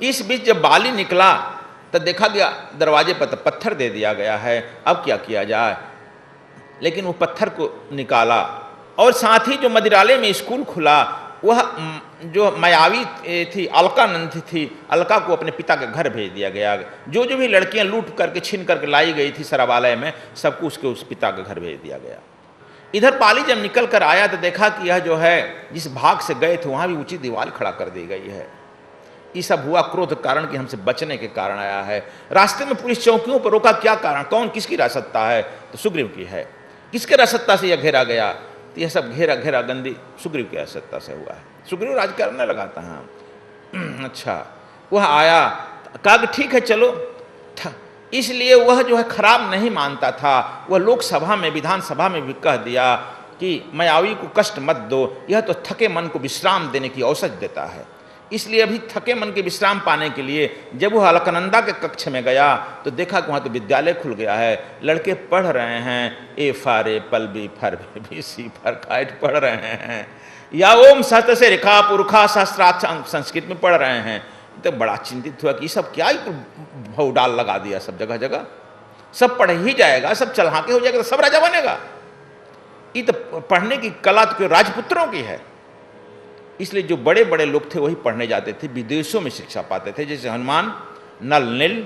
इस बीच जब बाली निकला तो देखा गया दरवाजे पर तो पत्थर दे दिया गया है, अब क्या किया जाए। लेकिन वो पत्थर को निकाला और साथ ही जो मदिरालय में स्कूल खुला, वह जो मायावी थी अलकानंद थी, अलका को अपने पिता के घर भेज दिया गया। जो जो भी लड़कियां लूट करके छीन करके लाई गई थी शराबालय में, सबको उसके उस पिता के घर भेज दिया गया। इधर पाली जब निकल कर आया तो देखा कि यह जो है जिस भाग से गए थे वहाँ भी ऊंची दीवार खड़ा कर दी गई है। ये सब हुआ क्रोध कारण कि हमसे बचने के कारण आया है। रास्ते में पुलिस चौकियों पर रोका, क्या कारण, कौन किसकी रासत्ता है, तो सुग्रीव की है। किसके रासत्ता से यह घेरा गया, तो यह सब घेरा घेरा गंदी सुग्रीव की रासत्ता से हुआ है। सुग्रीव राज करने लगा था। हाँ अच्छा, वह आया, कहा कि ठीक है चलो। इसलिए वह जो है खराब नहीं मानता था। वह लोकसभा में विधानसभा में भी कह दिया कि मायावी को कष्ट मत दो, यह तो थके मन को विश्राम देने की औषधि देता है। इसलिए अभी थके मन के विश्राम पाने के लिए जब वह अलकनंदा के कक्ष में गया तो देखा कि वहाँ तो विद्यालय खुल गया है, लड़के पढ़ रहे हैं, ए फार एपल बी फर बी सी फर काइट पढ़ रहे हैं, या ओम सत से रेखा पुरखा शास्त्रार्थ संस्कृत में पढ़ रहे हैं। तो बड़ा चिंतित हुआ कि ये सब क्या भौडाल लगा दिया, सब जगह जगह सब पढ़ ही जाएगा, सब चलहाके हो जाएगा तो सब राजा बनेगा। ये तो पढ़ने की कला तो राजपुत्रों की है। इसलिए जो बड़े बड़े लोग थे वही पढ़ने जाते थे, विदेशों में शिक्षा पाते थे। जैसे हनुमान, नल, नील,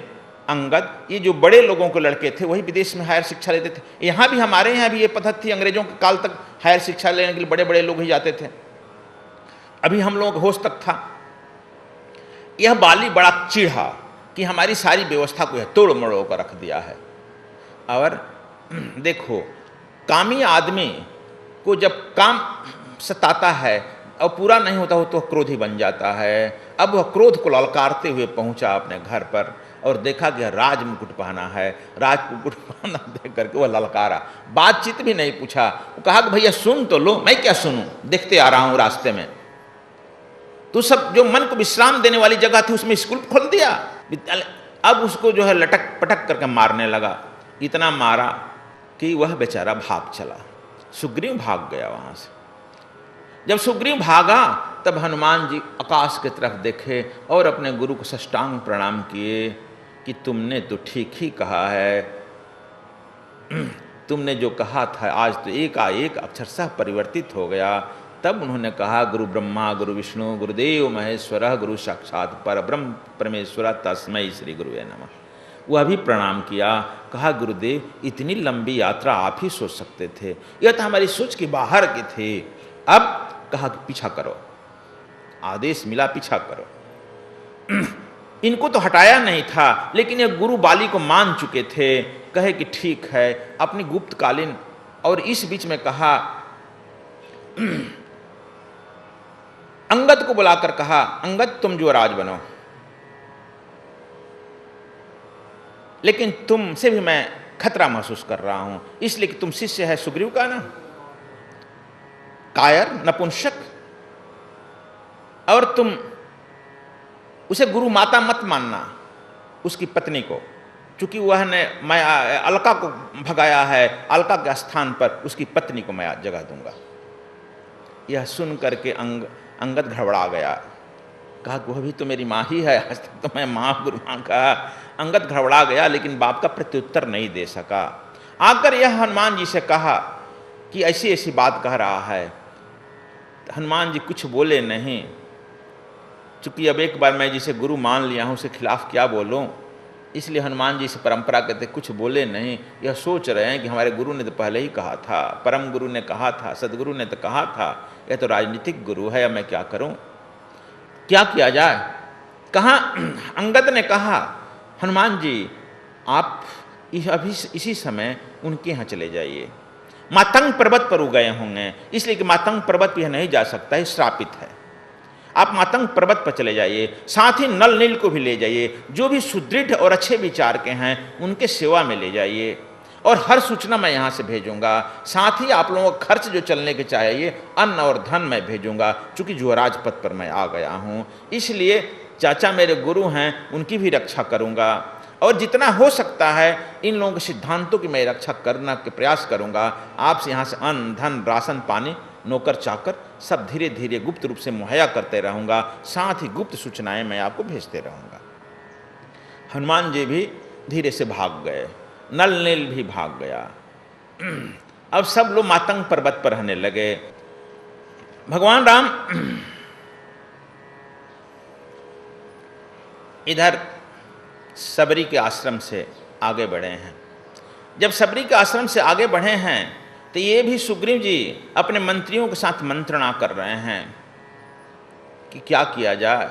अंगद, ये जो बड़े लोगों के लड़के थे वही विदेश में हायर शिक्षा लेते थे। यहाँ भी हमारे यहाँ भी ये पद्धति थी, अंग्रेजों के काल तक हायर शिक्षा लेने के लिए बड़े बड़े लोग ही जाते थे। अभी हम लोगों को होश तक था। यह बाली बड़ा चिढ़ा कि हमारी सारी व्यवस्था को यह तोड़ मरोड़ कर रख दिया है। और देखो, कामी आदमी को जब काम सताता है और पूरा नहीं होता हो तो क्रोधी बन जाता है। अब वह क्रोध को ललकारते हुए पहुंचा अपने घर पर और देखा कि राज मुकुट पहना है। राज मुकुट पहना देख करके वह ललकारा, बातचीत भी नहीं पूछा। वो कहा कि भैया सुन तो लो। मैं क्या सुनूं, देखते आ रहा हूं रास्ते में। तो सब जो मन को विश्राम देने वाली जगह थी उसमें स्कूल खोल दिया, विद्यालय। अब उसको जो है लटक पटक करके मारने लगा। इतना मारा कि वह बेचारा भाग चला। सुग्रीव भाग गया वहां से। जब सुग्रीव भागा तब हनुमान जी आकाश की तरफ देखे और अपने गुरु को साष्टांग प्रणाम किए कि तुमने तो ठीक ही कहा है, तुमने जो कहा था आज तो एकाएक अक्षरशः परिवर्तित हो गया। तब उन्होंने कहा गुरु ब्रह्मा गुरु विष्णु गुरुदेव महेश्वर गुरु साक्षात परब्रह्म परमेश्वर तस्मै श्री गुरुवे नमः। वह भी प्रणाम किया। कहा गुरुदेव इतनी लंबी यात्रा आप ही सोच सकते थे, यह तो हमारी सोच के बाहर की थी। अब कहा कि पीछा करो, आदेश मिला पीछा करो। इनको तो हटाया नहीं था, लेकिन ये गुरु बाली को मान चुके थे। कहे कि ठीक है, अपनी गुप्तकालीन। और इस बीच में कहा, अंगद को बुलाकर कहा, अंगद तुम युवराज बनो, लेकिन तुमसे भी मैं खतरा महसूस कर रहा हूं, इसलिए कि तुम शिष्य है सुग्रीव का ना, कायर नपुंसक, और तुम उसे गुरु माता मत मानना, उसकी पत्नी को, चूंकि वह ने मैं अलका को भगाया है, अलका के स्थान पर उसकी पत्नी को मैं जगह दूंगा। यह सुन करके अंगद घबरा गया। कहा वह भी तो मेरी माँ ही है, आज तक तो मैं माँ गुरु माँ का। अंगद घबरा गया, लेकिन बाप का प्रत्युत्तर नहीं दे सका। आकर यह हनुमान जी से कहा कि ऐसी ऐसी बात कह रहा है। हनुमान जी कुछ बोले नहीं, चूंकि अब एक बार मैं जिसे गुरु मान लिया हूँ उसके खिलाफ क्या बोलूँ, इसलिए हनुमान जी से परंपरा कहते कुछ बोले नहीं। यह सोच रहे हैं कि हमारे गुरु ने तो पहले ही कहा था, परम गुरु ने कहा था, सदगुरु ने तो कहा था, यह तो राजनीतिक गुरु है, अब मैं क्या करूं, क्या किया जाए। कहा, अंगद ने कहा हनुमान जी आप अभी इसी समय उनके यहाँ चले जाइए। मातंग पर्वत पर गए होंगे, इसलिए कि मातंग पर्वत पर यह नहीं जा सकता है, श्रापित है। आप मातंग पर्वत पर चले जाइए, साथ ही नल नील को भी ले जाइए, जो भी सुदृढ़ और अच्छे विचार के हैं उनके सेवा में ले जाइए, और हर सूचना मैं यहाँ से भेजूंगा। साथ ही आप लोगों का खर्च जो चलने के चाहिए, अन्न और धन मैं भेजूंगा, चूंकि युवराज पद पर मैं आ गया हूँ, इसलिए चाचा मेरे गुरु हैं उनकी भी रक्षा करूँगा, और जितना हो सकता है इन लोगों के सिद्धांतों की मैं रक्षा करना के प्रयास करूँगा। आपसे यहाँ से अन्न धन राशन पानी नौकर चाकर सब धीरे धीरे गुप्त रूप से मुहैया करते रहूँगा, साथ ही गुप्त सूचनाएं मैं आपको भेजते रहूँगा। हनुमान जी भी धीरे से भाग गए, नल नील भी भाग गया। अब सब लोग मातंग पर्वत पर रहने लगे। भगवान राम इधर सबरी के आश्रम से आगे बढ़े हैं। जब सबरी के आश्रम से आगे बढ़े हैं तो ये भी सुग्रीव जी अपने मंत्रियों के साथ मंत्रणा कर रहे हैं कि क्या किया जाए।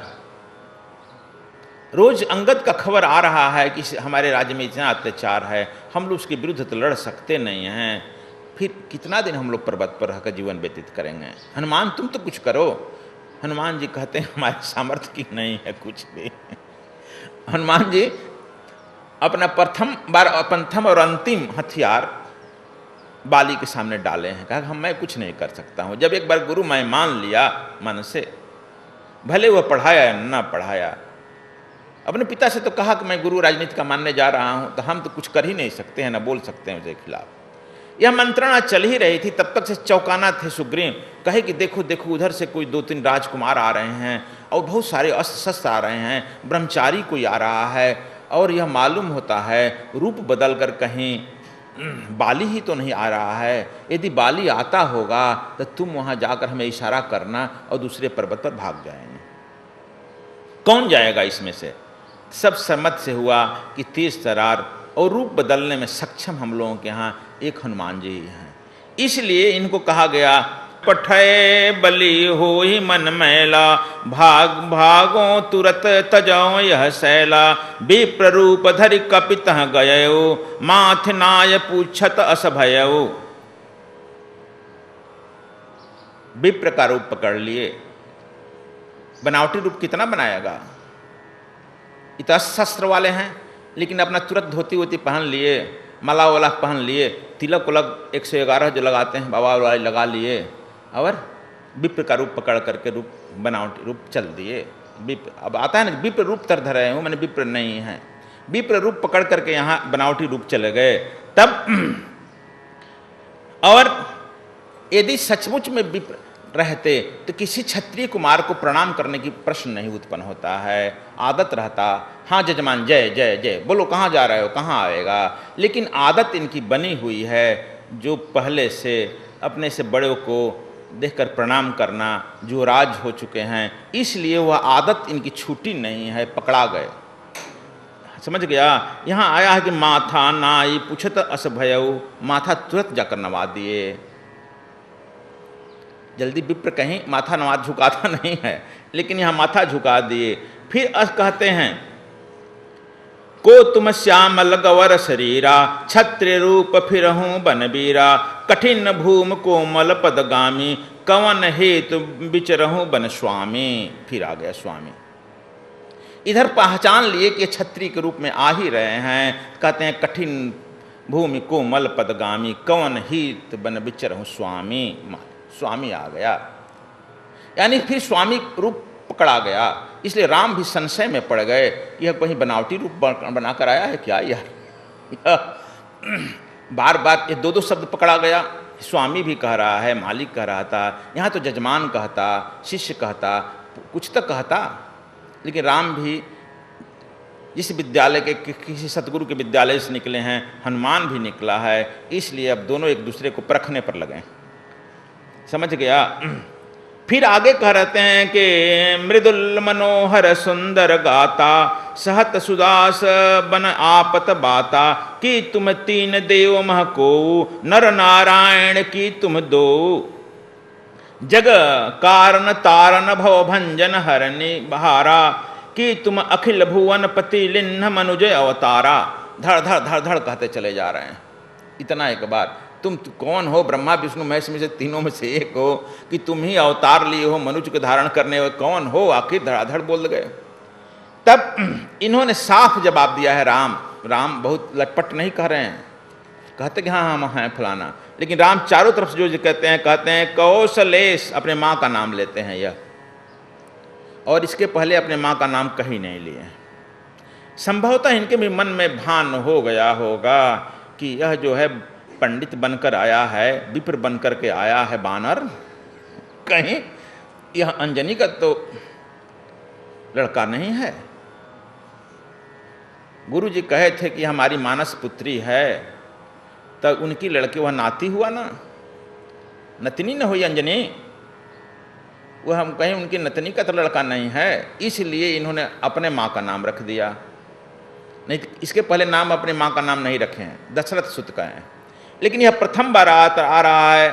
रोज अंगद का खबर आ रहा है कि हमारे राज्य में इतना अत्याचार है, हम लोग उसके विरुद्ध तो लड़ सकते नहीं हैं, फिर कितना दिन हम लोग पर्वत पर रहकर जीवन व्यतीत करेंगे। हनुमान तुम तो कुछ करो। हनुमान जी कहते हैं हमारे सामर्थ्य की नहीं है कुछ भी। हनुमान जी अपना प्रथम और अंतिम हथियार बाली के सामने डाले हैं। कहा मैं कुछ नहीं कर सकता हूँ। जब एक बार गुरु मैं मान लिया मन से, भले वह पढ़ाया या ना पढ़ाया, अपने पिता से तो कहा कि मैं गुरु राजनीति का मानने जा रहा हूँ, तो हम तो कुछ कर ही नहीं सकते हैं, ना बोल सकते हैं उसके खिलाफ। यह मंत्रणा चल ही रही थी, तब तक से चौकाना थे सुग्रीव। कहे कि देखो देखो उधर से कोई 2-3 राजकुमार आ रहे हैं और बहुत सारे अस्त्र शस्त्र आ रहे हैं, ब्रह्मचारी कोई आ रहा है, और यह मालूम होता है रूप बदल कर कहीं बाली ही तो नहीं आ रहा है। यदि बाली आता होगा तो तुम वहाँ जाकर हमें इशारा करना और दूसरे पर्वत पर भाग जाएंगे। कौन जाएगा इसमें से? सब सहमत से हुआ कि तेज तरार और रूप बदलने में सक्षम हम लोगों के यहाँ एक हनुमान जी ही हैं। इसलिए इनको कहा गया पठय बलि होहि मन मैला, भाग भागो तुरत तजौ यह सैला, विप्र रूप धरि कपितः गयौ, माथ नाय पूछत अस भयौ। विप्र का रूप पकड़ लिए। बनावटी रूप कितना बनाएगा? इतना शस्त्र वाले हैं, लेकिन अपना तुरंत धोती वोती पहन लिए, माला वाला पहन लिए, तिलक उलक 111 जो लगाते हैं बाबा वाले लगा लिए, और विप्र का रूप पकड़ करके रूप बनावटी रूप चल दिए। विप्र अब आता है ना, विप्र रूप तर धरे हूँ, मैंने विप्र नहीं है, विप्र रूप पकड़ करके यहाँ बनावटी रूप चले गए। तब और यदि सचमुच में विप्र रहते तो किसी क्षत्रिय कुमार को प्रणाम करने की प्रश्न नहीं उत्पन्न होता है। आदत रहता, हाँ जजमान जय जय जय बोलो, कहाँ जा रहे हो, कहाँ आएगा। लेकिन आदत इनकी बनी हुई है, जो पहले से अपने से बड़ों को देखकर प्रणाम करना, जो राज हो चुके हैं, इसलिए वह आदत इनकी छूटी नहीं है, पकड़ा गए। समझ गया? यहाँ आया है कि माथा नाई पूछत अस भयऊ, माथा तुरंत जाकर नवा दिए। जल्दी विप्र कहीं माथा नवाज झुकाता नहीं है, लेकिन यहाँ माथा झुका दिए। फिर अस कहते हैं को तुम श्यामल गवर शरीरा, छत्र रूप फिरहूँ बनबीरा, कठिन भूम कोमल पदगामी, कवन हेतु विचरहूँ बन स्वामी। फिर आ गया स्वामी। इधर पहचान लिए कि छत्री के रूप में आ ही रहे हैं। कहते हैं कठिन भूमि कोमल पदगामी, कवन हित बन विचरहूँ स्वामी। स्वामी आ गया, यानी फिर स्वामी रूप पकड़ा गया। इसलिए राम भी संशय में पड़ गए, यह कहीं बनावटी रूप बनाकर आया है क्या यार। बार बार ये 2-2 शब्द पकड़ा गया। स्वामी भी कह रहा है, मालिक कह रहा था, यहाँ तो जजमान कहता, शिष्य कहता, कुछ तो कहता। लेकिन राम भी जिस विद्यालय के किसी सतगुरु के विद्यालय से निकले हैं, हनुमान भी निकला है, इसलिए अब दोनों एक दूसरे को परखने पर लगे। समझ गया? फिर आगे कह रहते हैं कि मृदुल मनोहर सुंदर गाता, सहत सुदास बन आपत बाता, कि तुम 3 देव मह को, नर नारायण की तुम 2, जग कारण तारन भव भंजन हरनि बहारा, कि तुम अखिल भुवन पति लिन्ह मनुज अवतारा। धड़ धड़ धड़ धड़ कहते चले जा रहे हैं। इतना एक बार तुम कौन हो? ब्रह्मा विष्णु महेश में से तीनों में से एक हो, कि तुम ही अवतार लिए हो मनुष्य को धारण करने हो? कौन हो? आखिर धड़ाधड़ बोल गए। तब इन्होंने साफ जवाब दिया है। राम बहुत लटपट नहीं कह रहे हैं, कहते कि हाँ हम हैं फलाना। लेकिन राम चारों तरफ से जो कहते हैं कौशलेश, अपने माँ का नाम लेते हैं यह, और इसके पहले अपने माँ का नाम कहीं नहीं लिए। संभवतः इनके भी मन में भान हो गया होगा कि यह जो है पंडित बनकर आया है, विप्र बनकर के आया है बानर, कहीं यह अंजनी का तो लड़का नहीं है। गुरु जी कहे थे कि हमारी मानस पुत्री है, तब उनकी लड़के वह नाती हुआ ना, नतनी न हुई अंजनी। वह हम कहें उनकी नतनी का तो लड़का नहीं है, इसलिए इन्होंने अपने माँ का नाम रख दिया। नहीं, इसके पहले नाम अपने माँ का नाम नहीं रखे हैं, दशरथ सुत का है। लेकिन यह प्रथम बार आ रहा है।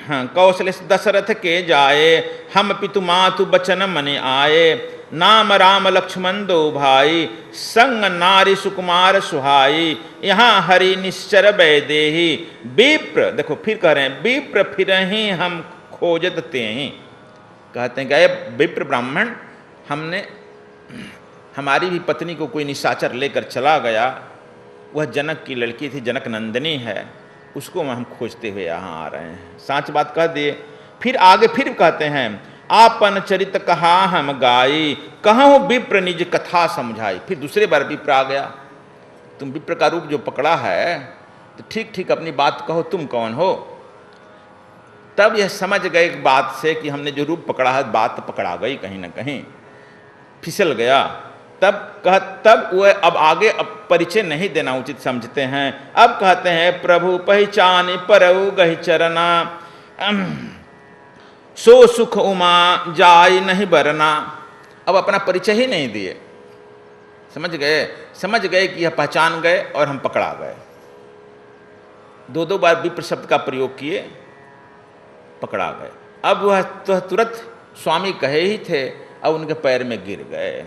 हाँ, कौशल दशरथ के जाए, हम पितु मातु बचन मने आए, नाम राम लक्ष्मण दो भाई, संग नारी सुकुमार सुहाई, यहाँ हरि निश्चर वैदेही, विप्र, देखो फिर कह रहे हैं, विप्र फिर ही हम खोजत ते ही। कहते हैं कि विप्र ब्राह्मण, हमने हमारी भी पत्नी को कोई निशाचर लेकर चला गया, वह जनक की लड़की थी, जनक नंदिनी है, उसको हम खोजते हुए यहाँ आ रहे हैं। सांच बात कह दिए। फिर आगे फिर कहते हैं, आपन चरित कहा हम गाई, कहूँ विप्र निज कथा समझाई। फिर दूसरे बार विप्र आ गया, तुम विप्र का रूप जो पकड़ा है तो ठीक ठीक अपनी बात कहो, तुम कौन हो। तब यह समझ गए एक बात से कि हमने जो रूप पकड़ा है, बात पकड़ा गई, कहीं ना कहीं फिसल गया। तब वह अब आगे अब परिचय नहीं देना उचित समझते हैं। अब कहते हैं, प्रभु पहचान परऊ गहि चरना, सो सुख उमा जाय नहीं बरना। अब अपना परिचय ही नहीं दिए, समझ गए कि यह पहचान गए और हम पकड़ा गए। दो बार विप्र शब्द का प्रयोग किए, पकड़ा गए। अब वह तो तुरंत स्वामी कहे ही थे, अब उनके पैर में गिर गए,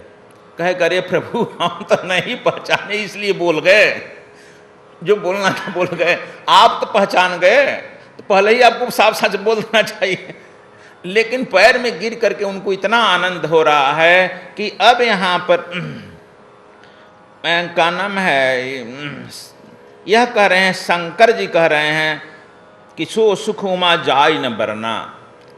कहे करे प्रभु हम तो नहीं पहचाने इसलिए बोल गए, जो बोलना था बोल गए। आप तो पहचान गए तो पहले ही आपको साफ सच बोलना चाहिए। लेकिन पैर में गिर करके उनको इतना आनंद हो रहा है कि अब यहाँ पर का नाम है, यह कह रहे हैं, शंकर जी कह रहे हैं कि सो सुख उमा जाय न बरना।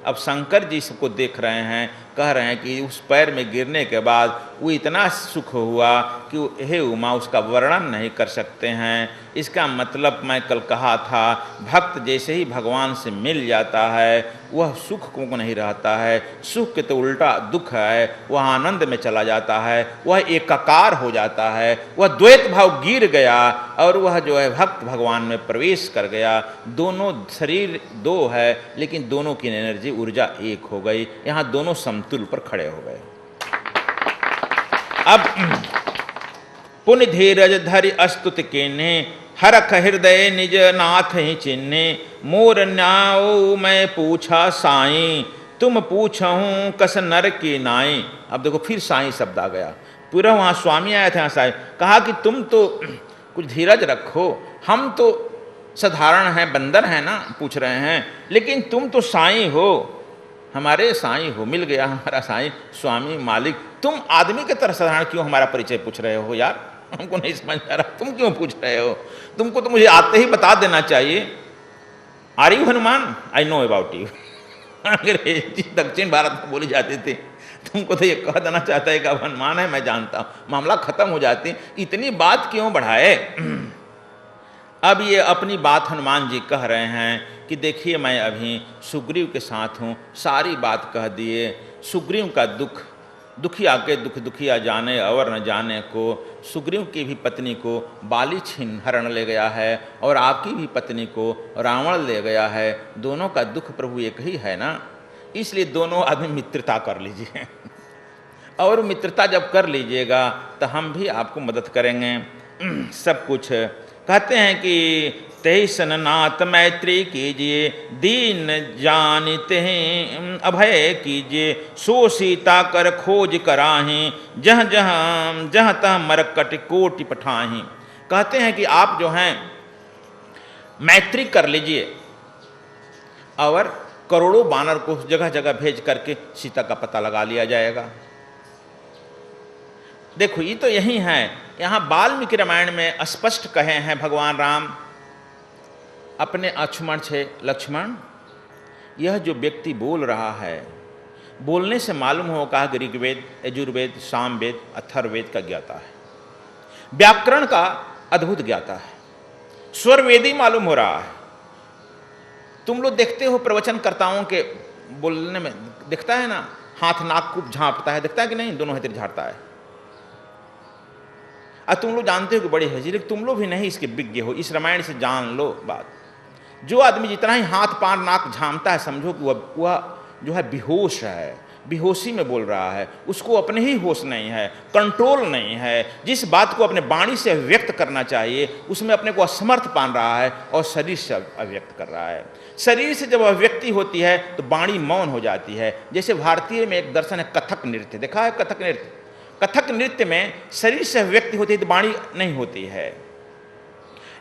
अब शंकर जी सबको देख रहे हैं, कह रहे हैं कि उस पैर में गिरने के बाद वो इतना सुख हुआ कि हे उमा उसका वर्णन नहीं कर सकते हैं। इसका मतलब मैं कल कहा था, भक्त जैसे ही भगवान से मिल जाता है वह सुख को नहीं रहता है, सुख के तो उल्टा दुख है, वह आनंद में चला जाता है, वह एकाकार हो जाता है, वह द्वैत भाव गिर गया और वह जो है भक्त भगवान में प्रवेश कर गया। दोनों शरीर दो है लेकिन दोनों की एनर्जी ऊर्जा एक हो गई, यहाँ दोनों समतुल पर खड़े हो गए। अब पुण्य धीरज धरि अस्तुत केने, हरख हृदय निज नाथ ही चिन्हे, मोर न्याओ मैं पूछा साईं, तुम पूछहूँ कस नर की नाई। अब देखो फिर साईं शब्द आ गया, पूरा वहाँ स्वामी आए थे, यहाँ साईं कहा कि तुम तो कुछ धीरज रखो, हम तो साधारण हैं, बंदर हैं ना, पूछ रहे हैं, लेकिन तुम तो साईं हो, हमारे साईं हो, मिल गया हमारा साईं, स्वामी, मालिक। तुम आदमी के तरह साधारण क्यों हमारा परिचय पूछ रहे हो यार, हमको नहीं समझ आ रहा, तुम क्यों पूछ रहे हो, तुमको तो मुझे आते ही बता देना चाहिए। Are you Hanuman, I know about you. अंग्रेजी दक्षिण भारत में बोली जाती थी, तुमको तो ये कह देना चाहता है कि अब हनुमान है, मैं जानता हूँ, मामला खत्म हो जाती, इतनी बात क्यों बढ़ाए। अब ये अपनी बात हनुमान जी कह रहे हैं कि देखिए मैं अभी सुग्रीव के साथ हूँ, सारी बात कह दिए। सुग्रीव का दुख, दुखिया के दुख दुखिया जाने और न जाने को, सुग्रीव की भी पत्नी को बाली छीन हरण ले गया है और आपकी भी पत्नी को रावण ले गया है, दोनों का दुख प्रभु एक ही है ना, इसलिए दोनों आदमी मित्रता कर लीजिए। और मित्रता जब कर लीजिएगा तो हम भी आपको मदद करेंगे सब कुछ। कहते हैं कि तेहि सननाथ मैत्री कीजिए, दीन जानते हैं अभय कीजिए, सो सीता कर खोज कराहीं, जहाँ जहाँ जहाँ तहाँ मरकट कोटि पठाहीं। कहते हैं कि आप जो हैं मैत्री कर लीजिए और करोड़ों बानर को जगह जगह भेज करके सीता का पता लगा लिया जाएगा। देखो ये तो यही है, यहाँ वाल्मीकि रामायण में स्पष्ट कहे हैं भगवान राम अपने लक्ष्मण से, लक्ष्मण यह जो व्यक्ति बोल रहा है, बोलने से मालूम होगा कि ऋग्वेद, यजुर्वेद, सामवेद, अथर्ववेद का ज्ञाता है, व्याकरण का अद्भुत ज्ञाता है, स्वरवेदी मालूम हो रहा है, तुम लोग देखते हो प्रवचनकर्ताओं के बोलने में दिखता है ना, हाथ नाक खूब झांपता है, दिखता है कि नहीं, दोनों हाथ झाड़ता है। और तुम लोग जानते हो कि बड़ी हजी, लेकिन तुम लोग भी नहीं इसके विज्ञ हो, इस रामायण से जान लो बात। जो आदमी जितना ही हाथ पार नाक झांपता है, समझो कि वह जो है बेहोश है, बेहोशी में बोल रहा है, उसको अपने ही होश नहीं है, कंट्रोल नहीं है। जिस बात को अपने वाणी से अभिव्यक्त करना चाहिए उसमें अपने को असमर्थ पान रहा है और शरीर से अभिव्यक्त कर रहा है। शरीर से जब अभिव्यक्ति होती है तो वाणी मौन हो जाती है। जैसे भारतीय में एक दर्शन है कथक नृत्य, देखा है कथक नृत्य? कथक नृत्य में शरीर से अभिव्यक्ति होती है तो वाणी नहीं होती है।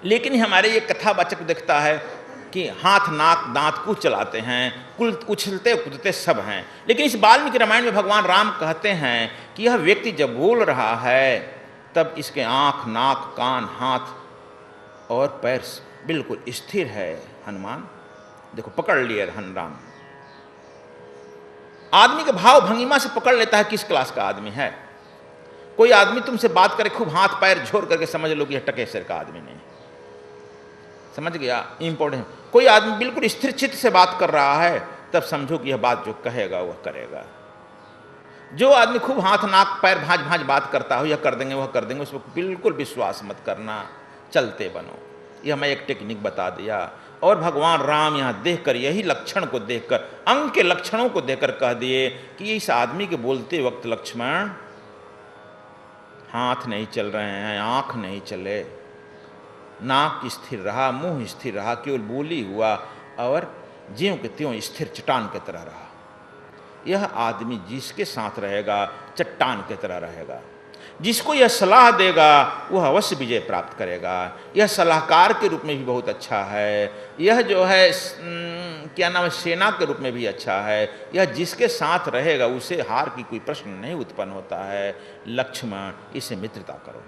लेकिन हमारे ये कथावाचक दिखता है कि हाथ नाक दांत कुछ चलाते हैं, कुल उछलते कूदते सब हैं। लेकिन इस वाल्मीकि रामायण में भगवान राम कहते हैं कि यह व्यक्ति जब बोल रहा है तब इसके आँख नाक कान हाथ और पैर बिल्कुल स्थिर है। हनुमान देखो पकड़ लिए राम, आदमी के भाव भंगिमा से पकड़ लेता है किस क्लास का आदमी है। कोई आदमी तुमसे बात करे खूब हाथ पैर झोर करके समझ लो कि यह टके सिर का आदमी नहीं, समझ गया? इंपॉर्टेंट। कोई आदमी बिल्कुल स्थिर चित्त से बात कर रहा है तब समझो कि यह बात जो कहेगा वह करेगा। जो आदमी खूब हाथ नाक पैर भांज भांज बात करता हो, यह कर देंगे वह कर देंगे, उस पर बिल्कुल विश्वास मत करना, चलते बनो। यह मैं एक टेक्निक बता दिया। और भगवान राम यहाँ देखकर, यही लक्षण को देखकर, अंग के लक्षणों को देखकर कह दिए कि इस आदमी के बोलते वक्त लक्ष्मण हाथ नहीं चल रहे हैं, आँख नहीं चले, नाक स्थिर रहा, मुंह स्थिर रहा, केवल बोली हुआ और ज्यों के त्यों स्थिर चट्टान की तरह रहा। यह आदमी जिसके साथ रहेगा चट्टान की तरह रहेगा। जिसको यह सलाह देगा वह अवश्य विजय प्राप्त करेगा। यह सलाहकार के रूप में भी बहुत अच्छा है, यह जो है क्या नाम है, सेना के रूप में भी अच्छा है। यह जिसके साथ रहेगा उसे हार की कोई प्रश्न नहीं उत्पन्न होता है। लक्ष्मण, इसे मित्रता करो।